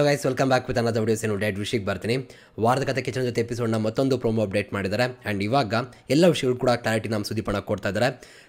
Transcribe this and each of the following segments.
Guys welcome back with ಅನ್ನದ videos. ಏನು date ವಿಷಯಕ್ಕೆ ಬರ್ತೀನಿ. ವಾರದ ಕತೆ ಕಿಚನ್ ಜೊತೆ ಎಪಿಸೋಡ್ನ ಮತ್ತೊಂದು ಪ್ರೋಮೋ ಅಪ್ಡೇಟ್ ಮಾಡಿದ್ದಾರೆ. ಆ್ಯಂಡ್ ಇವಾಗ ಎಲ್ಲ ವಿಷಯಗಳು ಕೂಡ ಕ್ಲಾರಿಟಿ ನಮ್ಮ ಸುದೀಪಣ್ಣ ಕೊಡ್ತಾ ಇದ್ದಾರೆ.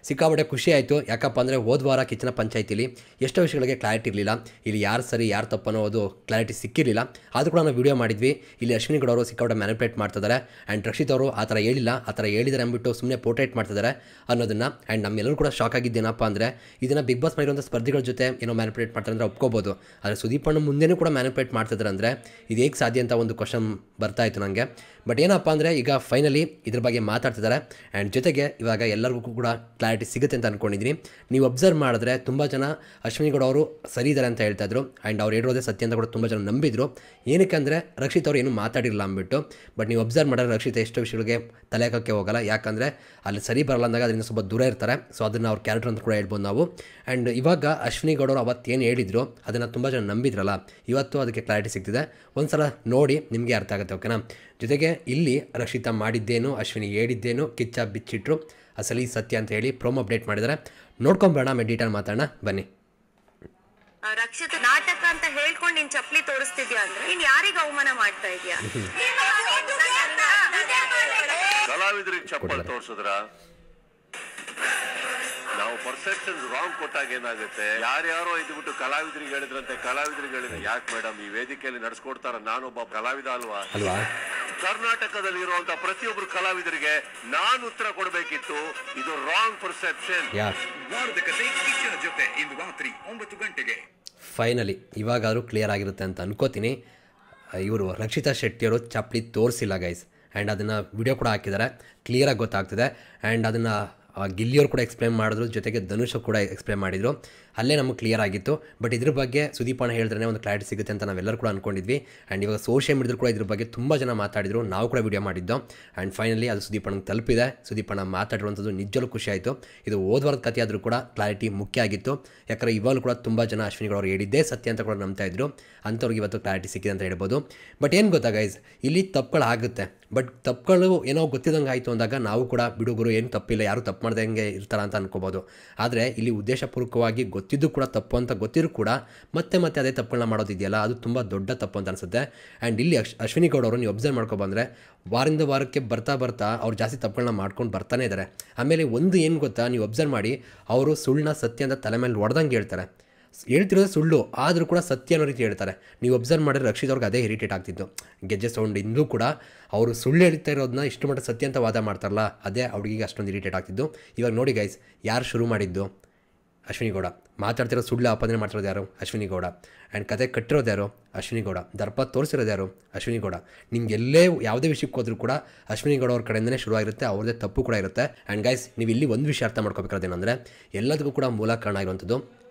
ಸಿಕ್ಕಾಪಟ್ಟೆ ಖುಷಿ ಆಯಿತು. ಯಾಕಪ್ಪ ಅಂದರೆ ಹೋದ ವಾರ ಕಿಚನ ಪಂಚಾಯತಿಲಿ ಎಷ್ಟೋ ವಿಷಯಗಳಿಗೆ ಕ್ಲಾರಿಟಿ ಇರಲಿಲ್ಲ. ಇಲ್ಲಿ ಯಾರು ಸರಿ ಯಾರು ತಪ್ಪು ಅನ್ನೋದು ಕ್ಲಾರಿಟಿ ಸಿಕ್ಕಿರಲಿಲ್ಲ. ಆದರೂ ಕೂಡ ನಾವು ವಿಡಿಯೋ ಮಾಡಿದ್ವಿ. ಇಲ್ಲಿ ಅಶ್ವಿನಿ ಗೌಡ ಅವರು ಸಿಕ್ಕಾಪಟ್ಟೆ ಮ್ಯಾನಿಪುಲೇಟ್ ಮಾಡ್ತಿದ್ದಾರೆ. ಆ್ಯಂಡ್ ರಕ್ಷಿತ್ ಅವರು ಆ ಥರ ಹೇಳಿಲ್ಲ, ಆ ಥರ ಹೇಳಿದ್ದಾರೆ ಅಂದ್ಬಿಟ್ಟು ಸುಮ್ಮನೆ ಪೋರ್ಟ್ರೇಟ್ ಮಾಡ್ತಿದ್ದಾರೆ ಅನ್ನೋದನ್ನು. ಆ್ಯಂಡ್ ನಮ್ಮೆಲ್ಲರೂ ಕೂಡ ಶಾಕ್ ಆಗಿದ್ದೇನಪ್ಪ ಅಂದರೆ ಇದನ್ನು ಬಿಗ್ ಬಾಸ್ ಮಾಡಿರುವಂಥ ಸ್ಪರ್ಧಿಗಳ ಜೊತೆ ಏನೋ ಮ್ಯಾನಿಪುಲೇಟ್ ಮಾಡ್ತಾರೆ ಅಂದರೆ ಒಪ್ಕೋಬೋದು. ಆದರೆ ಸುದೀಪಣ್ಣ ಮುಂದೆನೂ ಕೂಡ ಮ್ಯಾನಿಪುಲೇಟ್ ಮಾಡ್ತಿದ್ದಾರೆ ಅಂದರೆ ಇದು ಹೇಗೆ ಸಾಧ್ಯ ಅಂತ ಒಂದು ಕ್ವಶನ್ ಬರ್ತಾ ಇತ್ತು ನನಗೆ. ಬಟ್ ಏನಪ್ಪ ಅಂದರೆ ಈಗ ಫೈನಲಿ ಇದ್ರ ಬಗ್ಗೆ ಮಾತಾಡ್ತಿದ್ದಾರೆ. ಆ್ಯಂಡ್ ಜೊತೆಗೆ ಇವಾಗ ಎಲ್ಲರಿಗೂ ಕೂಡ ಕ್ಲಾರಿಟಿ ಸಿಗುತ್ತೆ ಅಂತ ಅಂದ್ಕೊಂಡಿದ್ದೀನಿ. ನೀವು ಅಬ್ಸರ್ವ್ ಮಾಡಿದ್ರೆ ತುಂಬ ಜನ ಅಶ್ವಿನಿ ಗೌಡ ಅವರು ಸರಿ ಇದ್ದಾರೆ ಅಂತ ಹೇಳ್ತಾ ಇದ್ರು. ಆ್ಯಂಡ್ ಅವ್ರು ಹೇಳಿರೋದೇ ಸತ್ಯ ಅಂತ ಕೂಡ ತುಂಬ ಜನ ನಂಬಿದ್ರು. ಏನಕ್ಕೆ ಅಂದರೆ ರಕ್ಷಿತ್ ಅವರು ಏನು ಮಾತಾಡಿರಲ್ಲ ಅಂದ್ಬಿಟ್ಟು. ಬಟ್ ನೀವು ಅಬ್ಸರ್ವ್ ಮಾಡಿದ್ರೆ ರಕ್ಷಿತ್ ಎಷ್ಟೋ ವಿಷಯಗಳಿಗೆ ತಲೆ ಹಾಕೋಕ್ಕೆ ಹೋಗಲ್ಲ. ಯಾಕಂದರೆ ಅಲ್ಲಿ ಸರಿ ಬರಲ್ಲ ಅಂದಾಗ ಅದರಿಂದ ಸ್ವಲ್ಪ ದೂರ ಇರ್ತಾರೆ. ಸೊ ಅದನ್ನು ಅವ್ರ ಕ್ಯಾರೆಕ್ಟರ್ ಅಂತ ಕೂಡ ಹೇಳ್ಬೋದು ನಾವು. ಆ್ಯಂಡ್ ಇವಾಗ ಅಶ್ವಿನಿ ಗೌಡ ಅವರು ಅವತ್ತೇನು ಹೇಳಿದ್ರು ಅದನ್ನು ತುಂಬ ಜನ ನಂಬಿದ್ರಲ್ಲ, ಇವತ್ತು ಅದಕ್ಕೆ ಕ್ಲಾರಿಟಿ ಸಿಗ್ತಿದೆ. ಒಂದು ಸಲ ನೋಡಿ ನಿಮಗೆ ಅರ್ಥ ಆಗುತ್ತೆ, ಓಕೆನಾ. ಜೊತೆಗೆ ಇಲ್ಲಿ ರಕ್ಷಿತಾ ಮಾಡಿದ್ದೇನು, ಅಶ್ವಿನಿ ಹೇಳಿದ್ದೇನು, ಕಿಚ್ಚ ಬಿಚ್ಚಿಟ್ರು, ಅಸಲಿ ಸತ್ಯ ಅಂತ ಹೇಳಿ ಪ್ರೋಮೋ ಅಪ್ಡೇಟ್ ಮಾಡಿದ್ದಾರೆ. ನೋಡ್ಕೊಂಬೇಡ, ಆಮೇಲೆ ಡೀಟೇಲ್ ಮಾತಾಡೋಣ ಬನ್ನಿ. ರಕ್ಷಿತ ನಾಟಕ ಅಂತ ಹೇಳ್ಕೊಂಡು ನೀನ್ ಚಪ್ಲಿ ತೋರಿಸ್ತಿದ್ಯಾ ಅಂದ್ರೆ ನೀನ್ ಯಾರಿಗೆ ಅವಮಾನ ಮಾಡ್ತಾ ಇದೀಯಾ? ಕಲಾವಿದರಿಗೆ ಚಪ್ಪಲ್ ತೋರ್ಸಿದ್ರ ನಾವು ಪರ್ಸೆಪ್ಷನ್ ರಾಂಗ್ ಕೊಟ್ಟಾಗ ಏನಾಗುತ್ತೆ, ಯಾರ್ಯಾರೋ ಇದ್ಬಿಟ್ಟು ಕಲಾವಿದರಿಗೆ ಹೇಳಿದ್ರಂತೆ, ಕಲಾವಿದರಿಗೆ ಹೇಳಿದ್ರೆ ಯಾಕೆ ಮೇಡಮ್ ಈ ವೇದಿಕೆಯಲ್ಲಿ ನಡೆಸ್ಕೊಡ್ತಾರ, ನಾನೊಬ್ಬ ಕಲಾವಿದ ಅಲ್ವಾ? ಕರ್ನಾಟಕದಲ್ಲಿ ಇರುವಂತ ಪ್ರತಿಯೊಬ್ರು ಕಲಾವಿದರಿಗೆ ನಾನು ಉತ್ತರ ಕೊಡಬೇಕಿತ್ತು. ಇದು ರಾಂಗ್ ಪರ್ಸೆಪ್ಷನ್. ವಾರದ ಕತೆ ಕಿಚ್ಚನ ಜೊತೆ ಇಂದು ರಾತ್ರಿ 9 ಗಂಟೆಗೆ. ಫೈನಲಿ ಇವಾಗಾದರೂ ಕ್ಲಿಯರ್ ಆಗಿರುತ್ತೆ ಅಂತ ಅನ್ಕೋತೀನಿ. ಇವರು ರಕ್ಷಿತಾ ಶೆಟ್ಟಿಯವರು ಚಪ್ಪಲಿ ತೋರಿಸಿಲ್ಲ ಗೈಸ್. ಆ್ಯಂಡ್ ಅದನ್ನು ವಿಡಿಯೋ ಕೂಡ ಹಾಕಿದ್ದಾರೆ, ಕ್ಲಿಯರಾಗಿ ಗೊತ್ತಾಗ್ತಿದೆ. ಆ್ಯಂಡ್ ಅದನ್ನು ಗಿಲ್ಲಿಯವರು ಕೂಡ ಎಕ್ಸ್ಪ್ಲೇನ್ ಮಾಡಿದ್ರು, ಜೊತೆಗೆ ಧನುಷ್ ಕೂಡ ಎಕ್ಸ್ಪ್ಲೇನ್ ಮಾಡಿದರು. ಅಲ್ಲೇ ನಮಗೆ ಕ್ಲಿಯರ್ ಆಗಿತ್ತು. ಬಟ್ ಇದ್ರ ಬಗ್ಗೆ ಸುದೀಪಣ್ಣ ಹೇಳಿದ್ರೆ ಒಂದು ಕ್ಲಾರಿಟಿ ಸಿಗುತ್ತೆ ಅಂತ ನಾವೆಲ್ಲರೂ ಕೂಡ ಅಂದ್ಕೊಂಡಿದ್ವಿ. ಆ್ಯಂಡ್ ಇವಾಗ ಸೋಷಿಯಲ್ ಮೀಡಿಯಾದಲ್ಲಿ ಕೂಡ ಇದ್ರ ಬಗ್ಗೆ ತುಂಬ ಜನ ಮಾತಾಡಿದರು, ನಾವು ಕೂಡ ವಿಡಿಯೋ ಮಾಡಿದ್ದು. ಆ್ಯಂಡ್ ಫೈನಲಿ ಅದು ಸುದೀಪಣ್ಣಗೆ ತಲುಪಿದೆ. ಸುದೀಪಣ್ಣ ಮಾತಾಡಿರುವಂಥದ್ದು ನಿಜವೂ ಖುಷಿ ಆಯಿತು. ಇದು ಹೋದ್ವಾರದ ಕಥೆ ಆದರೂ ಕೂಡ ಕ್ಲಾರಿಟಿ ಮುಖ್ಯ ಆಗಿತ್ತು. ಯಾಕಂದರೆ ಇವಾಗಲೂ ಕೂಡ ತುಂಬ ಜನ ಅಶ್ವಿನಿ ಗೌಡ ಅವರು ಹೇಳಿದ್ದೇ ಸತ್ಯ ಅಂತ ಕೂಡ ನಂಬ್ತಾ ಇದ್ರು. ಅಂಥವ್ರಿಗೆ ಇವತ್ತು ಕ್ಲಾರಿಟಿ ಸಿಕ್ಕಿದೆ ಅಂತ ಹೇಳ್ಬೋದು. ಬಟ್ ಏನು ಗೊತ್ತಾ ಗೈಸ್, ಇಲ್ಲಿ ತಪ್ಪುಗಳು ಆಗುತ್ತೆ. ಬಟ್ ತಪ್ಪುಗಳು ಏನೋ ಗೊತ್ತಿದ್ದಂಗೆ ಆಯಿತು ಅಂದಾಗ ನಾವು ಕೂಡ ಬಿಡುಗರು ಏನು ತಪ್ಪಿಲ್ಲ, ಯಾರು ತಪ್ಪು ಮಾಡ್ದಂಗೆ ಇರ್ತಾರ ಅಂತ ಅನ್ಕೋಬೋದು. ಆದರೆ ಇಲ್ಲಿ ಉದ್ದೇಶಪೂರ್ವಕವಾಗಿ ಗೊತ್ತಿದ್ದು ಕೂಡ ತಪ್ಪು ಅಂತ ಗೊತ್ತಿರೂ ಕೂಡ ಮತ್ತೆ ಅದೇ ತಪ್ಪುಗಳನ್ನ ಮಾಡೋದಿದೆಯಲ್ಲ, ಅದು ತುಂಬ ದೊಡ್ಡ ತಪ್ಪು ಅಂತ ಅನಿಸುತ್ತೆ. ಆ್ಯಂಡ್ ಇಲ್ಲಿ ಅಶ್ವಿನಿ ಗೌಡ ಅವರು ನೀವು ಅಬ್ಸರ್ವ್ ಮಾಡ್ಕೊಬಂದರೆ ವಾರದಿಂದ ವಾರಕ್ಕೆ ಬರ್ತಾ ಅವ್ರು ಜಾಸ್ತಿ ತಪ್ಪುಗಳನ್ನ ಮಾಡ್ಕೊಂಡು ಬರ್ತಾನೆ ಇದ್ದಾರೆ. ಆಮೇಲೆ ಒಂದು ಏನು ಗೊತ್ತಾ, ನೀವು ಅಬ್ಸರ್ವ್ ಮಾಡಿ, ಅವರು ಸುಳ್ಳನ್ನ ಸತ್ಯ ಅಂತ ತಲೆ ಮೇಲೆ ಹೊಡೆದಂಗೆ ಹೇಳ್ತಾರೆ. ಹೇಳ್ತಿರೋದು ಸುಳ್ಳು ಆದರೂ ಕೂಡ ಸತ್ಯ ಅನ್ನೋ ರೀತಿ ಹೇಳ್ತಾರೆ. ನೀವು ಅಬ್ಸರ್ವ್ ಮಾಡಿದ್ರೆ ರಕ್ಷಿತ್ ಅವ್ರಿಗೆ ಅದೇ ಇರಿಟೇಟ್ ಆಗ್ತಿತ್ತು. ಗೆಜ್ಜೆ ಸೌಂಡ್ ಇಂದೂ ಕೂಡ ಅವರು ಸುಳ್ಳು ಹೇಳ್ತಾ ಇರೋದನ್ನ ಇಷ್ಟು ಮಟ್ಟ ಸತ್ಯ ಅಂತ ವಾದ ಮಾಡ್ತಾರಲ್ಲ, ಅದೇ ಅವ್ರಿಗೆ ಅಷ್ಟೊಂದು ಇರಿಟೇಟ್ ಆಗ್ತಿದ್ದು. ಇವಾಗ ನೋಡಿ ಗೈಸ್, ಯಾರು ಶುರು ಮಾಡಿದ್ದು? ಅಶ್ವಿನಿ ಗೌಡ. ಮಾತಾಡ್ತಿರೋ ಸುಳ್ಳು ಆಪಾದನೆ ಮಾಡ್ತಿರೋದು ಯಾರು? ಅಶ್ವಿನಿ ಗೌಡ. ಆ್ಯಂಡ್ ಕತೆ ಕಟ್ಟಿರೋದು ಯಾರು? ಅಶ್ವಿನಿ ಗೌಡ. ದರ್ಪ ತೋರಿಸಿರೋದು ಯಾರು? ಅಶ್ವಿನಿ ಗೌಡ. ನಿಮ್ಗೆ ಎಲ್ಲೇ ಯಾವುದೇ ವಿಷಯಕ್ಕೆ ಹೋದ್ರೂ ಕೂಡ ಅಶ್ವಿನಿ ಗೌಡ ಅವ್ರ ಕಡೆಯಿಂದನೇ ಶುರುವಾಗಿರುತ್ತೆ, ಅವ್ರದ್ದೇ ತಪ್ಪು ಕೂಡ ಇರುತ್ತೆ. ಆ್ಯಂಡ್ ಗೈಸ್, ನೀವು ಇಲ್ಲಿ ಒಂದು ವಿಷಯ ಅರ್ಥ ಮಾಡ್ಕೋಬೇಕಾದೇನೆಂದರೆ ಎಲ್ಲದಕ್ಕೂ ಕೂಡ ಮೂಲ ಕಾರಣ ಆಗಿರುವಂಥದ್ದು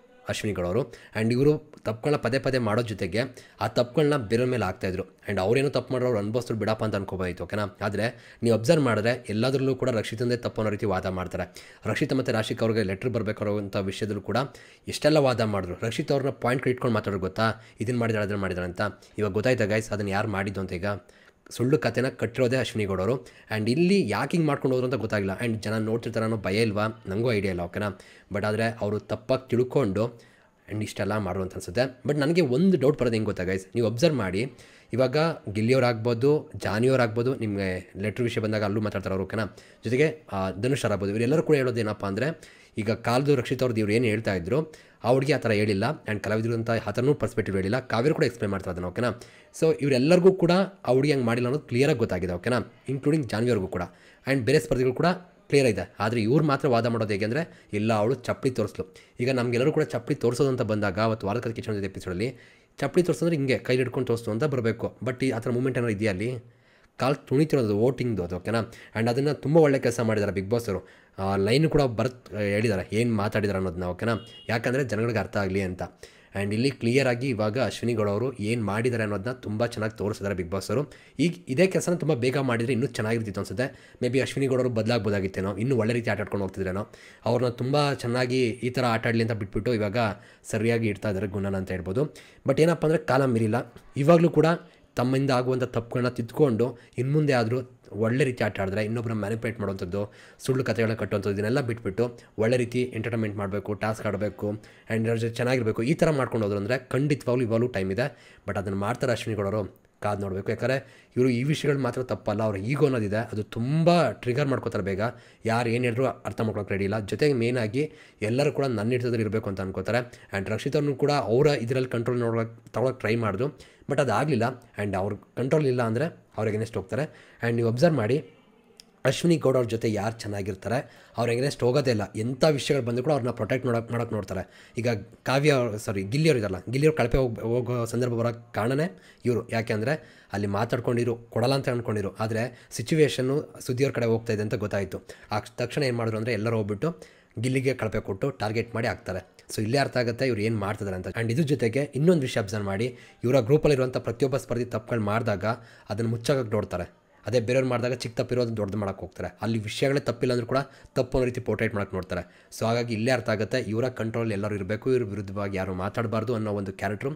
ಅಶ್ವಿನಿ ಗೌಡ ಅವರು. ಆ್ಯಂಡ್ ಇವರು ತಪ್ಪುಗಳನ್ನ ಪದೇ ಮಾಡೋ ಜೊತೆಗೆ ಆ ತಪ್ಪುಗಳನ್ನ ಬೇರೆ ಮೇಲೆ ಆಗ್ತಾಯಿದ್ರು. ಆ್ಯಂಡ್ ಅವರೇನೋ ತಪ್ಪು ಮಾಡೋರು ಅವ್ರು ಅನುಭವಿಸ್ರು ಬಿಡಪ್ಪ ಅಂತ ಅನ್ಕೋಬೋದಾಯಿತು, ಓಕೆನಾ. ಆದರೆ ನೀವು ಅಬ್ಸರ್ವ್ ಮಾಡಿದ್ರೆ ಎಲ್ಲದರಲ್ಲೂ ಕೂಡ ರಕ್ಷಿತಂದೇ ತಪ್ಪು ಅನ್ನೋ ರೀತಿ ವಾದ ಮಾಡ್ತಾರೆ. ರಕ್ಷಿತ ಮತ್ತು ರಾಶಿಕ್ ಅವ್ರಿಗೆ ಲೆಟ್ರ್ ಬರಬೇಕಾಗಿರುವಂಥ ವಿಷಯದಲ್ಲೂ ಕೂಡ ಎಷ್ಟೆಲ್ಲ ವಾದ ಮಾಡಿದ್ರು. ರಕ್ಷಿತ್ ಅವ್ರನ್ನ ಪಾಯಿಂಟ್ ಇಟ್ಕೊಂಡು ಮಾತಾಡೋರು, ಗೊತ್ತಾ ಇದನ್ನು ಮಾಡಿದ್ರೆ ಅದನ್ನು ಮಾಡಿದ್ದಾರೆ ಅಂತ. ಇವಾಗ ಗೊತ್ತಾಯ್ತಾ ಗೈಸ್ ಅದನ್ನು ಯಾರು ಮಾಡಿದ್ದು ಅಂತ? ಈಗ ಸುಳ್ಳು ಕಥೆನ ಕಟ್ಟಿರೋದೇ ಅಶ್ವಿನಿ ಗೌಡ ಅವರು. ಆ್ಯಂಡ್ ಇಲ್ಲಿ ಯಾಕೆ ಹಿಂಗೆ ಮಾಡ್ಕೊಂಡು ಹೋದ್ರು ಅಂತ ಗೊತ್ತಾಗಿಲ್ಲ. ಆ್ಯಂಡ್ ಜನ ನೋಡ್ತಿರ್ತಾರೆ ಅನ್ನೋ ಭಯ ಇಲ್ವಾ? ನನಗೂ ಐಡಿಯಾ ಇಲ್ಲ, ಓಕೆನಾ. ಬಟ್ ಆದರೆ ಅವರು ತಪ್ಪಾಗಿ ತಿಳ್ಕೊಂಡು ಆ್ಯಂಡ್ ಇಷ್ಟೆಲ್ಲ ಮಾಡುವಂತ ಅನಿಸುತ್ತೆ. ಬಟ್ ನನಗೆ ಒಂದು ಡೌಟ್ ಬರೋದು ಹೆಂಗೆ ಗೊತ್ತಾ ಗೈಸ್, ನೀವು ಅಬ್ಸರ್ವ್ ಮಾಡಿ, ಇವಾಗ ಗಿಲ್ಲಿಯವರಾಗ್ಬೋದು, ಜಾನಿಯವರಾಗ್ಬೋದು, ನಿಮಗೆ ಲೆಟ್ರ್ ವಿಷಯ ಬಂದಾಗ ಅಲ್ಲೂ ಮಾತಾಡ್ತಾರೆ ಅವರು, ಓಕೆನಾ. ಜೊತೆಗೆ ಧನುಷ್ ಅವರಾಗ್ಬೋದು, ಇವರೆಲ್ಲರೂ ಕೂಡ ಹೇಳೋದು ಏನಪ್ಪ ಅಂದರೆ, ಈಗ ಕಾಲ್ದು ರಕ್ಷಿತ್ ಅವ್ರದ್ದು ಇವ್ರು ಏನು ಹೇಳ್ತಾ ಇದ್ರು ಆ ಹುಡುಗಿ ಆ ಥರ ಹೇಳಿಲ್ಲ. ಆ್ಯಂಡ್ ಕಲಾವಿದರು ಅಂತ ಆ ಥರನೂ ಪರ್ಸ್ಪೆಕ್ಟಿವ್ ಹೇಳಿಲ್ಲ. ಕಾವ್ಯರು ಕೂಡ ಎಕ್ಸ್ಪ್ಲೇನ್ ಮಾಡ್ತಾರೆ ಅದನ್ನು, ಓಕೆನಾ. ಸೊ ಇವರೆಲ್ಲರಿಗೂ ಕೂಡ ಆ ಹುಡುಗಿ ಹಂಗೆ ಮಾಡಿಲ್ಲ ಅನ್ನೋದು ಕ್ಲಿಯರಾಗಿ ಗೊತ್ತಾಗಿದೆ, ಓಕೆನಾ, ಇನ್ಕ್ಲೂಡಿಂಗ್ ಜಾನ್ವಿಯವ್ರಿಗೂ ಕೂಡ. ಆ್ಯಂಡ್ ಬೇರೆ ಸ್ಪರ್ಧಿಗಳು ಕೂಡ ಕ್ಲಿಯರ್ ಇದೆ. ಆದರೆ ಇವ್ರು ಮಾತ್ರ ವಾದ ಮಾಡೋದು ಹೇಗೆ ಅಂದರೆ, ಇಲ್ಲ ಅವಳು ಚಪ್ಪಲಿ ತೋರಿಸ್ಲು. ಈಗ ನಮಗೆಲ್ಲರೂ ಕೂಡ ಚಪ್ಪಲಿ ತೋರಿಸೋದು ಅಂತ ಬಂದಾಗ ಅವತ್ತು ವಾರದ ಕತೆ ಕಿಚನ್ ಜೊತೆ ಎಪಿಸೋಡಲ್ಲಿ ಚಪ್ಪಲಿ ತೋರಿಸೋದ್ರೆ ಹಿಂಗೆ ಕೈಲಿ ಹಿಡ್ಕೊಂಡು ತೋರಿಸ್ತು ಅಂತ ಬರಬೇಕು. ಬಟ್ ಆ ಥರ ಮೂಮೆಂಟ್ ಏನಾದ್ರು ಇದೆಯಾ ಅಲ್ಲಿ? ಕಾಲು ತುಣಿತಿರೋದು ವೋಟಿಂಗ್ದು ಅದು, ಓಕೆನಾ. ಆ್ಯಂಡ್ ಅದನ್ನು ತುಂಬ ಒಳ್ಳೆ ಕೆಲಸ ಮಾಡಿದ್ದಾರೆ ಬಿಗ್ ಬಾಸ್ ಅವರು. ಲೈನ್ ಕೂಡ ಹೇಳಿದ್ದಾರೆ ಏನು ಮಾತಾಡಿದ್ದಾರೆ ಅನ್ನೋದನ್ನ, ಓಕೆನಾ. ಯಾಕಂದರೆ ಜನಗಳಿಗೆ ಅರ್ಥ ಆಗಲಿ ಅಂತ. ಆ್ಯಂಡ್ ಇಲ್ಲಿ ಕ್ಲಿಯರಾಗಿ ಇವಾಗ ಅಶ್ವಿನಿ ಗೌಡ ಅವರು ಏನು ಮಾಡಿದ್ದಾರೆ ಅನ್ನೋದನ್ನ ತುಂಬ ಚೆನ್ನಾಗಿ ತೋರಿಸಿದ್ದಾರೆ ಬಿಗ್ ಬಾಸ್ ಅವರು. ಈಗ ಇದೇ ಕೆಲಸನ ತುಂಬ ಬೇಗ ಮಾಡಿದರೆ ಇನ್ನೂ ಚೆನ್ನಾಗಿರ್ತಿತ್ತು ಅನಿಸುತ್ತೆ. ಮೇ ಬಿ ಅಶ್ವಿನಿ ಗೌಡ ಅವರು ಬದಲಾಗ್ಬೋದಾಗಿತ್ತೇನೋ, ಇನ್ನೂ ಒಳ್ಳೆ ರೀತಿ ಆಟ ಆಡ್ಕೊಂಡು ಹೋಗ್ತಿದ್ರೇನೋ. ಅವ್ರನ್ನ ತುಂಬ ಚೆನ್ನಾಗಿ ಈ ಥರ ಆಟ ಆಡಲಿ ಅಂತ ಬಿಟ್ಬಿಟ್ಟು ಇವಾಗ ಸರಿಯಾಗಿ ಇಡ್ತಾ ಇದ್ದಾರೆ ಗುಣನ ಅಂತ ಹೇಳ್ಬೋದು. ಬಟ್ ಏನಪ್ಪ ಅಂದರೆ ಕಾಲ ಮೀರಿಲ್ಲ. ಇವಾಗಲೂ ಕೂಡ ತಮ್ಮಿಂದ ಆಗುವಂಥ ತಪ್ಪುಗಳನ್ನ ತಿದ್ದುಕೊಂಡು ಇನ್ನು ಮುಂದೆ ಆದರೂ ಒಳ್ಳೆ ರೀತಿ ಆಟ ಆಡಿದ್ರೆ, ಇನ್ನೊಬ್ಬರನ್ನ ಮ್ಯಾನಿಪುಲೇಟ್ ಮಾಡುವಂಥದ್ದು, ಸುಳ್ಳು ಕಥೆಗಳನ್ನ ಕಟ್ಟುವಂಥದ್ದು, ಇದನ್ನೆಲ್ಲ ಬಿಟ್ಬಿಟ್ಟು ಒಳ್ಳೆ ರೀತಿ ಎಂಟರ್ಟೈನ್ಮೆಂಟ್ ಮಾಡಬೇಕು, ಟಾಸ್ಕ್ ಆಡಬೇಕು ಆ್ಯಂಡ್ ಇದ್ರ ಜೊತೆ ಚೆನ್ನಾಗಿರಬೇಕು, ಈ ಥರ ಮಾಡ್ಕೊಂಡು ಹೋದ್ರು ಅಂದರೆ ಖಂಡಿತವಾಗ್ಲೂ ಇವಾಗಲೂ ಟೈಮ್ ಇದೆ. ಬಟ್ ಅದನ್ನು ಮಾಡ್ತಾರೆ ಅಶ್ವಿನಿ ಗೌಡರು, ಕಾದು ನೋಡಬೇಕು. ಯಾಕಂದರೆ ಇವರು ಈ ವಿಷಯಗಳು ಮಾತ್ರ ತಪ್ಪಲ್ಲ, ಅವ್ರ ಈಗೋ ಅನ್ನೋದಿದೆ, ಅದು ತುಂಬ ಟ್ರಿಗರ್ ಮಾಡ್ಕೋತಾರೆ ಬೇಗ. ಯಾರು ಏನು ಹೇಳಿದ್ರು ಅರ್ಥ ಮಾಡ್ಕೊಳಕ್ಕೆ ರೆಡಿ ಇಲ್ಲ. ಜೊತೆಗೆ ಮೇನಾಗಿ ಎಲ್ಲರೂ ಕೂಡ ನನ್ನ ಹಿಡಿತದಲ್ಲಿ ಇರಬೇಕು ಅಂತ ಅನ್ಕೋತಾರೆ. ಆ್ಯಂಡ್ ರಕ್ಷಿತವ್ರನ್ನು ಕೂಡ ಅವರ ಇದರಲ್ಲಿ ಕಂಟ್ರೋಲ್ ತೊಗೊಳಕ್ಕೆ ಟ್ರೈ ಮಾಡಿದ್ರು, ಬಟ್ ಅದಾಗಲಿಲ್ಲ. ಆ್ಯಂಡ್ ಅವ್ರ ಕಂಟ್ರೋಲ್ ಇಲ್ಲ ಅಂದರೆ ಅವ್ರಿಗೆ ಎಗೇನ್ಸ್ಟ್ ಹೋಗ್ತಾರೆ. ಆ್ಯಂಡ್ ನೀವು ಅಬ್ಸರ್ವ್ ಮಾಡಿ, ಅಶ್ವಿನಿ ಗೌಡ ಅವ್ರ ಜೊತೆ ಯಾರು ಚೆನ್ನಾಗಿರ್ತಾರೆ ಅವ್ರು ಎಗೇನ್ಸ್ಟ್ ಹೋಗೋದೇ ಇಲ್ಲ. ಎಂಥ ವಿಷಯಗಳು ಬಂದರೂ ಕೂಡ ಅವ್ರನ್ನ ಪ್ರೊಟೆಕ್ಟ್ ಮಾಡೋಕ್ಕೆ ನೋಡ್ತಾರೆ. ಈಗ ಗಿಲ್ಲಿಯವ್ರು ಇದಾರಲ್ಲ, ಗಿಲ್ಲಿಯವ್ರು ಕಳಪೆ ಹೋಗೋ ಸಂದರ್ಭ ಬರೋಕ್ಕೆ ಕಾರಣನೇ ಇವರು. ಯಾಕೆ ಅಂದರೆ ಅಲ್ಲಿ ಮಾತಾಡ್ಕೊಂಡಿರು, ಕೊಡಲ್ಲ ಅಂತ ಅಂದ್ಕೊಂಡಿರು, ಆದರೆ ಸಿಚುವೇಶನ್ನು ಸುದ್ದಿಯವ್ರ ಕಡೆ ಹೋಗ್ತಾ ಇದೆ ಅಂತ ಗೊತ್ತಾಯಿತು. ಆ ತಕ್ಷಣ ಏನು ಮಾಡಿದ್ರು ಅಂದರೆ ಎಲ್ಲರೂ ಹೋಗ್ಬಿಟ್ಟು ಗಿಲ್ಲಿಗೆ ಕಳಪೆ ಕೊಟ್ಟು ಟಾರ್ಗೆಟ್ ಮಾಡಿ ಹಾಕ್ತಾರೆ. ಸೊ ಇಲ್ಲೇ ಅರ್ಥ ಆಗುತ್ತೆ ಇವ್ರು ಏನು ಮಾಡ್ತಿದ್ದಾರೆ ಅಂತ. ಆ್ಯಂಡ್ ಇದ್ರ ಜೊತೆಗೆ ಇನ್ನೊಂದು ವಿಷಯ ಅಬ್ಸರ್ವ್ ಮಾಡಿ, ಇವರ ಗ್ರೂಪಲ್ಲಿರುವಂಥ ಪ್ರತಿಯೊಬ್ಬ ಸ್ಪರ್ಧಿ ತಪ್ಪುಗಳು ಮಾಡಿದಾಗ ಅದನ್ನು ಮುಚ್ಚಾಕಕ್ಕೆ ನೋಡ್ತಾರೆ. ಅದೇ ಬೇರೆಯವ್ರು ಮಾಡಿದಾಗ ಚಿಕ್ಕ ತಪ್ಪಿರೋದು ದೊಡ್ಡದು ಮಾಡೋಕ್ಕೆ ಹೋಗ್ತಾರೆ. ಅಲ್ಲಿ ವಿಷಯಗಳೇ ತಪ್ಪಿಲ್ಲ ಅಂದರೂ ಕೂಡ ತಪ್ಪು ಅನ್ನೋ ರೀತಿ ಪೋರ್ಟ್ರೇಟ್ ಮಾಡೋಕ್ಕೆ ನೋಡ್ತಾರೆ. ಸೊ ಹಾಗಾಗಿ ಇಲ್ಲೇ ಅರ್ಥ ಆಗುತ್ತೆ ಇವರ ಕಂಟ್ರೋಲ್ ಎಲ್ಲರೂ ಇರಬೇಕು, ಇವ್ರ ವಿರುದ್ಧವಾಗಿ ಯಾರು ಮಾತಾಡಬಾರ್ದು ಅನ್ನೋ ಒಂದು ಕ್ಯಾರೆಕ್ಟ್ರು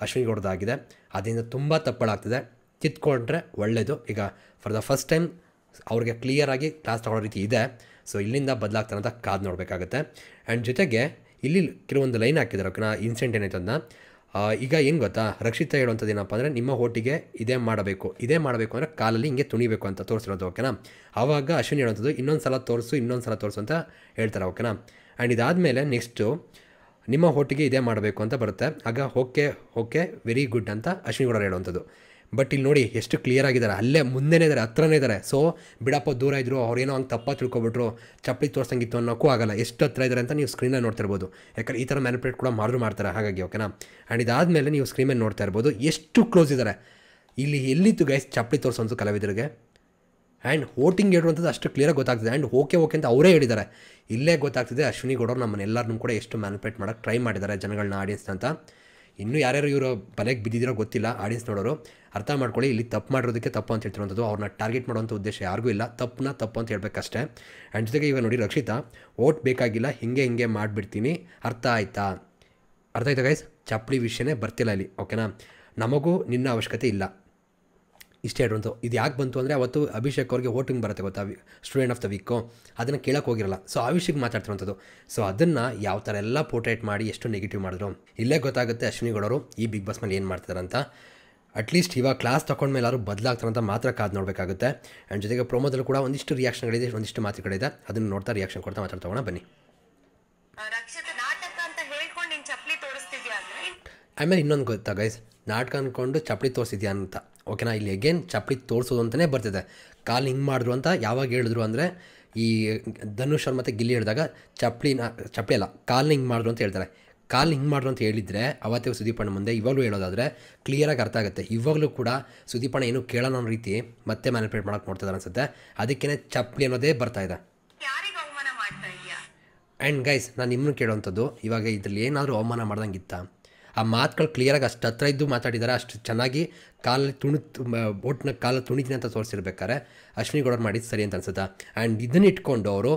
ಅಶ್ವಿನಿ ಗೌಡದಾಗಿದೆ. ಅದರಿಂದ ತುಂಬ ತಪ್ಪುಗಳಾಗ್ತಿದೆ. ತಿದ್ಕೊಂಡ್ರೆ ಒಳ್ಳೆಯದು. ಈಗ ಫಾರ್ ದ ಫಸ್ಟ್ ಟೈಮ್ ಅವ್ರಿಗೆ ಕ್ಲಿಯರಾಗಿ ಕ್ಲಾಸ್ ತಗೊಳ್ಳೋ ರೀತಿ ಇದೆ. ಸೊ ಇಲ್ಲಿಂದ ಬದಲಾಗ್ತಾರೆ ಅಂತ ಕಾದು ನೋಡಬೇಕಾಗುತ್ತೆ. ಆ್ಯಂಡ್ ಜೊತೆಗೆ ಇಲ್ಲಿ ಕೆಲವೊಂದು ಲೈನ್ ಹಾಕಿದ್ದಾರೆ, ಓಕೆನಾ, ಇನ್ಸಿಡೆಂಟ್ ಏನಾಯ್ತು ಅದನ್ನ. ಈಗ ಏನು ಗೊತ್ತಾ, ರಕ್ಷಿತಾ ಹೇಳುವಂಥದ್ದು ಏನಪ್ಪ ಅಂದರೆ, ನಿಮ್ಮ ಹೋಟಿಗೆ ಇದೇ ಮಾಡಬೇಕು ಅಂದರೆ ಕಾಲಲ್ಲಿ ಹಿಂಗೆ ತುಣಿಬೇಕು ಅಂತ ತೋರಿಸಿರೋದು, ಓಕೆನಾ. ಆವಾಗ ಅಶ್ವಿನಿ ಹೇಳುವಂಥದ್ದು ಇನ್ನೊಂದು ಸಲ ತೋರಿಸು ಅಂತ ಹೇಳ್ತಾರೆ, ಓಕೆನಾ. ಆ್ಯಂಡ್ ಇದಾದಮೇಲೆ ನೆಕ್ಸ್ಟು ನಿಮ್ಮ ಹೋಟಿಗೆ ಇದೇ ಮಾಡಬೇಕು ಅಂತ ಬರುತ್ತೆ. ಆಗ ಓಕೆ ವೆರಿ ಗುಡ್ ಅಂತ ಅಶ್ವಿನಿ ಗೌಡ ಹೇಳುವಂಥದ್ದು. ಬಟ್ ಇಲ್ಲಿ ನೋಡಿ ಎಷ್ಟು ಕ್ಲಿಯರ್ ಆಗಿದ್ದಾರೆ, ಅಲ್ಲೇ ಮುಂದೆನೇ ಇದ್ದಾರೆ, ಹತ್ರನೇ ಇದ್ದಾರೆ. ಸೊ ಬಿಡಪ್ಪ ದೂರ ಇದ್ದರು, ಅವ್ರೇನೋ ಹಂಗೆ ತಪ್ಪ ತಿಳ್ಕೊಬಿಟ್ರು, ಚಪ್ಪಲಿ ತೋರಿಸಂಗಿತ್ತು ಅನ್ನೋಕ್ಕೂ ಆಗಲ್ಲ. ಎಷ್ಟು ಹತ್ರ ಇದ್ದಾರೆ ಅಂತ ನೀವು ಸ್ಕ್ರೀನಲ್ಲಿ ನೋಡ್ತಾ ಇರ್ಬೋದು. ಯಾಕಂದ್ರೆ ಈ ಥರ ಮ್ಯಾನಿಪುಲೇಟ್ ಕೂಡ ಮಾಡ್ತಾರೆ, ಹಾಗಾಗಿ, ಓಕೆನಾ. ಆ್ಯಂಡ್ ಇದಾದಮೇಲೆ ನೀವು ಸ್ಕ್ರೀನ್ ಮೇಲೆ ನೋಡ್ತಾ ಇರ್ಬೋದು ಎಷ್ಟು ಕ್ಲೋಸ್ ಇದ್ದಾರೆ. ಇಲ್ಲಿ ಎಲ್ಲಿತ್ತು ಗೈಸ್ ಚಪ್ಪಲಿ ತೋರಿಸೋಂಥ ಕಲಾವಿದರಿಗೆ. ಆ್ಯಂಡ್ ವೋಟಿಂಗ್ ಹೇಳುವಂಥದ್ದು ಅಷ್ಟು ಕ್ಲಿಯರಾಗಿ ಗೊತ್ತಾಗ್ತದೆ. ಆ್ಯಂಡ್ ಓಕೆ ಅಂತ ಅವರೇ ಹೇಳಿದ್ದಾರೆ. ಇಲ್ಲೇ ಗೊತ್ತಾಗ್ತಿದೆ ಅಶ್ವಿನಿ ಗೌಡರು ನಮ್ಮನ್ನೆಲ್ಲರನ್ನೂ ಕೂಡ ಎಷ್ಟು ಮ್ಯಾನಿಪುಲೇಟ್ ಮಾಡೋಕ್ಕೆ ಟ್ರೈ ಮಾಡಿದ್ದಾರೆ ಜನಗಳನ್ನ, ಆಡಿಯನ್ಸ್ ಅಂತ. ಇನ್ನೂ ಯಾರ್ಯಾರು ಇವರು ಬಲೆಗೆ ಬಿದ್ದಿದ್ದೀರೋ ಗೊತ್ತಿಲ್ಲ, ಆಡಿಯನ್ಸ್ ನೋಡೋರು ಅರ್ಥ ಮಾಡ್ಕೊಳ್ಳಿ. ಇಲ್ಲಿ ತಪ್ಪು ಮಾಡಿರೋದಕ್ಕೆ ತಪ್ಪು ಅಂತ ಹೇಳ್ತಿರೋಂಥದ್ದು, ಅವ್ರನ್ನ ಟಾರ್ಗೆಟ್ ಮಾಡುವಂಥ ಉದ್ದೇಶ ಯಾರಿಗೂ ಇಲ್ಲ, ತಪ್ಪು ಅಂತ ಹೇಳ್ಬೇಕಷ್ಟೇ. ಆ್ಯಂಡ್ ಜೊತೆಗೆ ಈಗ ನೋಡಿ, ರಕ್ಷಿತಾ ಓಟ್ ಬೇಕಾಗಿಲ್ಲ, ಹಿಂಗೆ ಮಾಡಿಬಿಡ್ತೀನಿ, ಅರ್ಥ ಆಯ್ತಾ ಗೈಸ್, ಚಪ್ಪಲಿ ವಿಷಯನೇ ಬರ್ತಿಲ್ಲ ಇಲ್ಲಿ, ಓಕೆನಾ. ನಮಗೂ ನಿನ್ನ ಅವಶ್ಯಕತೆ ಇಲ್ಲ, ಇಷ್ಟೇ ಹೇಳುವಂಥ. ಇದು ಯಾಕೆ ಬಂತು ಅಂದರೆ, ಅವತ್ತು ಅಭಿಷೇಕ್ ಅವ್ರಿಗೆ ವೋಟಿಂಗ್ ಬರುತ್ತೆ ಗೊತ್ತಾ, ಸ್ಟೂಡೆಂಟ್ ಆಫ್ ದ ವೀಕು, ಅದನ್ನು ಕೇಳೋಕೆ ಹೋಗಿರಲ್ಲ. ಸೊ ಆ ವಿಷಯಕ್ಕೆ ಮಾತಾಡ್ತಿರೋಂಥದ್ದು. ಸೊ ಅದನ್ನು ಯಾವ ಥರ ಎಲ್ಲ ಪೋರ್ಟ್ರೇಟ್ ಮಾಡಿ ಎಷ್ಟು ನೆಗೆಟಿವ್ ಮಾಡಿದ್ರು, ಇಲ್ಲೇ ಗೊತ್ತಾಗುತ್ತೆ ಅಶ್ವಿನಿ ಗೌಡರು ಈ ಬಿಗ್ ಬಾಸ್ ಮೇಲೆ ಏನು ಮಾಡ್ತಾರೆ ಅಂತ. ಅಟ್ಲೀಸ್ಟ್ ಇವಾಗ ಕ್ಲಾಸ್ ತೊಗೊಂಡ್ಮೇಲೆ ಯಾರು ಬದಲಾಗ್ತಾರೆ ಅಂತ ಮಾತ್ರ ಕಾದು ನೋಡಬೇಕಾಗುತ್ತೆ. ಆ್ಯಂಡ್ ಜೊತೆಗೆ ಪ್ರೋಮೋದಲ್ಲೂ ಕೂಡ ಒಂದಿಷ್ಟು ರಿಯಾಕ್ಷನ್ಗಳಿದೆ, ಒಂದಿಷ್ಟು ಮಾತುಗಳಿದೆ, ಅದನ್ನು ನೋಡ್ತಾ ರಿಯಾಕ್ಷನ್ ಕೊಡ್ತಾ ಮಾತಾಡ್ತೋಣ ಬನ್ನಿ. ಆಮೇಲೆ ಇನ್ನೊಂದು ಗೊತ್ತಾ ಗೈಸ್, ನಾಟಕ ಅಂದ್ಕೊಂಡು ಚಪ್ಪಲಿ ತೋರಿಸಿದ್ಯಾ ಅಂತ, ಓಕೆನಾ. ಇಲ್ಲಿ ಅಗೇನ್ ಚಪ್ಪಲಿ ತೋರಿಸೋದು ಅಂತಲೇ ಬರ್ತಿದೆ. ಕಾಲು ಹಿಂಗೆ ಮಾಡಿದ್ರು ಅಂತ ಯಾವಾಗ ಹೇಳಿದ್ರು ಅಂದರೆ, ಈ ಧನುಷ್ ಅವ್ರು ಮತ್ತು ಗಿಲ್ಲಿ ಹೇಳಿದಾಗ ಚಪ್ಪಲಿ ಅಲ್ಲ ಕಾಲನ್ನ ಹಿಂಗೆ ಮಾಡಿದ್ರು ಅಂತ ಹೇಳ್ತಾರೆ. ಕಾಲು ಹಿಂಗೆ ಮಾಡಿದ್ರು ಅಂತ ಹೇಳಿದರೆ ಅವತ್ತೇ ಸುದೀಪಣ್ಣ ಮುಂದೆ ಇವಾಗಲೂ ಹೇಳೋದಾದರೆ ಕ್ಲಿಯರಾಗಿ ಅರ್ಥ ಆಗುತ್ತೆ. ಇವಾಗಲೂ ಕೂಡ ಸುದೀಪಣ್ಣ ಏನೂ ಕೇಳೋಣ ಅನ್ನೋ ರೀತಿ ಮತ್ತೆ ಮ್ಯಾನಿಪುಲೇಟ್ ಮಾಡೋಕ್ಕೆ ನೋಡ್ತಿದ್ದಾರೆ ಅನಿಸುತ್ತೆ. ಅದಕ್ಕೇ ಚಪ್ಪಲಿ ಅನ್ನೋದೇ ಬರ್ತಾಯಿದೆ. ಆ್ಯಂಡ್ ಗೈಸ್, ನಾನು ನಿಮ್ಮನ್ನು ಕೇಳೋವಂಥದ್ದು, ಇವಾಗ ಇದರಲ್ಲಿ ಏನಾದರೂ ಅವಮಾನ ಮಾಡ್ದಂಗಿತ್ತ? ಆ ಮಾತುಗಳು ಕ್ಲಿಯರಾಗಿ ಅಷ್ಟು ಹತ್ರ ಇದ್ದು ಮಾತಾಡಿದ್ದಾರೆ, ಅಷ್ಟು ಚೆನ್ನಾಗಿ ಒಟ್ಟಿನ ಕಾಲ ತುಣಿತೀನಿ ಅಂತ ತೋರಿಸಿರ್ಬೇಕಾದ್ರೆ ಅಶ್ವಿನಿ ಗೌಡರು ಮಾಡಿದ್ದು ಸರಿ ಅಂತ ಅನ್ಸುತ್ತಾ. ಆ್ಯಂಡ್ ಇದನ್ನ ಇಟ್ಕೊಂಡು ಅವರು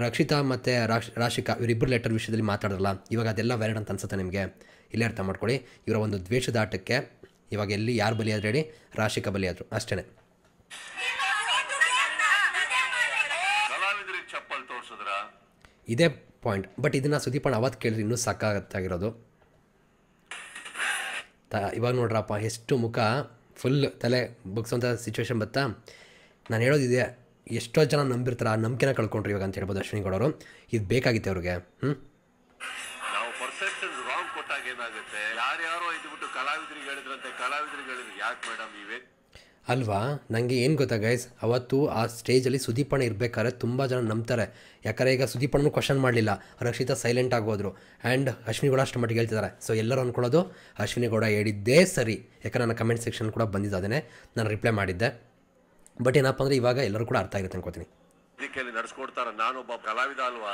ರಕ್ಷಿತಾ ಮತ್ತು ರಾಶಿಕಾ ಇವರಿಬ್ಬರು ಲೆಟರ್ ವಿಷಯದಲ್ಲಿ ಮಾತಾಡೋಲ್ಲ. ಇವಾಗ ಅದೆಲ್ಲ ವ್ಯಾಲಿಡ್ ಅಂತ ಅನ್ಸುತ್ತೆ ನಿಮಗೆ. ಇಲ್ಲೇ ಅರ್ಥ ಮಾಡ್ಕೊಳ್ಳಿ, ಇವರ ಒಂದು ದ್ವೇಷದ ಆಟಕ್ಕೆ ಇವಾಗ ಎಲ್ಲಿ ಯಾರು ಬಲಿಯಾದ್ರು ಹೇಳಿ, ರಾಶಿಕಾ ಬಲಿಯಾದರು ಅಷ್ಟೇ. ಇದೇ ಪಾಯಿಂಟ್. ಬಟ್ ಇದನ್ನು ಸುದೀಪಣ್ಣ ಅವತ್ತು ಕೇಳಿದ್ರೆ ಇನ್ನೂ ಸಾಕಾಗತ್ತಾಗಿರೋದು. ಇವಾಗ ನೋಡ್ರಪ್ಪ ಎಷ್ಟು ಮುಖ ಫುಲ್ ತಲೆ ಬಗ್ಸೋಂಥ ಸಿಚುವೇಶನ್ ಬತ್ತಾ. ನಾನು ಹೇಳೋದಿದೆ, ಎಷ್ಟೋ ಜನ ನಂಬಿರ್ತಾರೆ, ಆ ನಂಬಿಕೆನ ಕಳ್ಕೊಂಡ್ರು ಇವಾಗ ಅಂತ ಹೇಳ್ಬೋದು ಅಶ್ವಿನಿ ಗೌಡರು. ಇದು ಬೇಕಾಗಿತ್ತು ಅವ್ರಿಗೆ. ನಾವು ಪರ್ಸೆಪ್ಷನ್ ರಾಂಗ್ ಕೊಟ್ಟಾಗ ಏನಾಗುತ್ತೆ, ಯಾರ್ಯಾರೋ ಇದ್ಬಿಟ್ಟು ಕಲಾವಿದರಿಗೆ ಹೇಳಿದ್ರು ಯಾಕೆ ಮೇಡಮ್ ಇವೇ ಅಲ್ವಾ. ನನಗೆ ಏನು ಗೊತ್ತಾ ಗೈಸ್, ಅವತ್ತು ಆ ಸ್ಟೇಜಲ್ಲಿ ಸುದೀಪಣ್ಣ ಇರಬೇಕಾದ್ರೆ ತುಂಬ ಜನ ನಂಬ್ತಾರೆ. ಯಾಕಂದರೆ ಈಗ ಸುದೀಪಣ್ಣನೂ ಕ್ವಶನ್ ಮಾಡಲಿಲ್ಲ, ರಕ್ಷಿತಾ ಸೈಲೆಂಟ್ ಆಗೋದ್ರು. ಆ್ಯಂಡ್ ಅಶ್ವಿನಿ ಗೌಡ ಅಷ್ಟು ಮಟ್ಟಿಗೆ ಹೇಳ್ತಿದ್ದಾರೆ. ಸೊ ಎಲ್ಲರೂ ಅಂದ್ಕೊಳ್ಳೋದು ಅಶ್ವಿನಿ ಗೌಡ ಹೇಳಿದ್ದೇ ಸರಿ. ಯಾಕಂದರೆ ನನ್ನ ಕಮೆಂಟ್ ಸೆಕ್ಷನ್ ಕೂಡ ಬಂದಿದ್ದು, ಅದನ್ನೇ ನಾನು ರಿಪ್ಲೈ ಮಾಡಿದ್ದೆ. ಬಟ್ ಏನಪ್ಪ ಅಂದರೆ ಇವಾಗ ಎಲ್ಲರೂ ಕೂಡ ಅರ್ಥ ಆಗಿರುತ್ತೆ ಅನ್ಕೋತೀನಿ. ನಡೆಸ್ಕೊಡ್ತಾರೆ, ನಾನೊಬ್ಬ ಕಲಾವಿದ ಅಲ್ವಾ.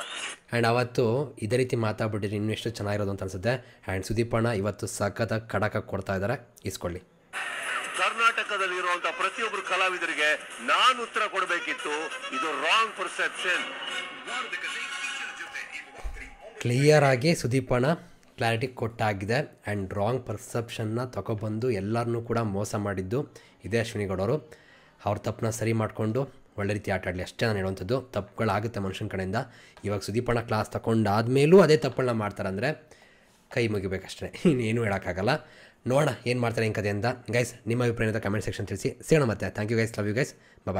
ಆ್ಯಂಡ್ ಅವತ್ತು ಇದೇ ರೀತಿ ಮಾತಾಡ್ಬಿಟ್ಟಿರಿ ಇನ್ನೂ ಎಷ್ಟು ಚೆನ್ನಾಗಿರೋದು ಅಂತ ಅನಿಸುತ್ತೆ. ಆ್ಯಂಡ್ ಸುದೀಪಣ್ಣ ಇವತ್ತು ಸಖತ್ತಾಗಿ ಖಡಕಾಗಿ ಕೊಡ್ತಾ ಇದ್ದಾರೆ, ಇಸ್ಕೊಳ್ಳಿ. ಕರ್ನಾಟಕದಲ್ಲಿರುವಂತಹ ಪ್ರತಿಯೊಬ್ಬರು ಕಲಾವಿದರಿಗೆ ನಾನು ಉತ್ತರ ಕೊಡಬೇಕಿತ್ತು. ಇದು ರಾಂಗ್ ಪರ್ಸೆಪ್ಷನ್. ಕ್ಲಿಯರ್ ಆಗಿ ಸುದೀಪಣ್ಣ ಕ್ಲಾರಿಟಿ ಕೊಟ್ಟಾಗಿದೆ. ಆ್ಯಂಡ್ ರಾಂಗ್ ಪರ್ಸೆಪ್ಷನ್ನ ತಗೊಬಂದು ಎಲ್ಲರನ್ನೂ ಕೂಡ ಮೋಸ ಮಾಡಿದ್ದು ಇದೇ ಅಶ್ವಿನಿ ಗೌಡರು. ಅವ್ರ ತಪ್ಪನ್ನ ಸರಿ ಮಾಡಿಕೊಂಡು ಒಳ್ಳೆ ರೀತಿ ಆಟ ಆಡಲಿ ಅಷ್ಟೇ ನಾನು ಹೇಳುವಂಥದ್ದು. ತಪ್ಪುಗಳಾಗುತ್ತೆ ಮನುಷ್ಯನ ಕಡೆಯಿಂದ. ಇವಾಗ ಸುದೀಪಣ್ಣ ಕ್ಲಾಸ್ ತಗೊಂಡಾದ್ಮೇಲೂ ಅದೇ ತಪ್ಪುಗಳನ್ನ ಮಾಡ್ತಾರೆ ಅಂದರೆ ಕೈ ಮುಗಿಬೇಕಷ್ಟೇ, ಇನ್ನೇನು ಹೇಳೋಕ್ಕಾಗಲ್ಲ. ನೋಡೋಣ ಏನು ಮಾಡ್ತಾರೆ ಏನು ಕಥೆ ಅಂತ. ಗೈಸ್ ನಿಮ್ಮ ಅಭಿಪ್ರಾಯದ ಕಮೆಂಟ್ ಸೆಕ್ಷನ್ ತಿಳಿಸಿ. ಸಿಗೋಣ ಮತ್ತೆ. Thank you guys, love you guys, bye.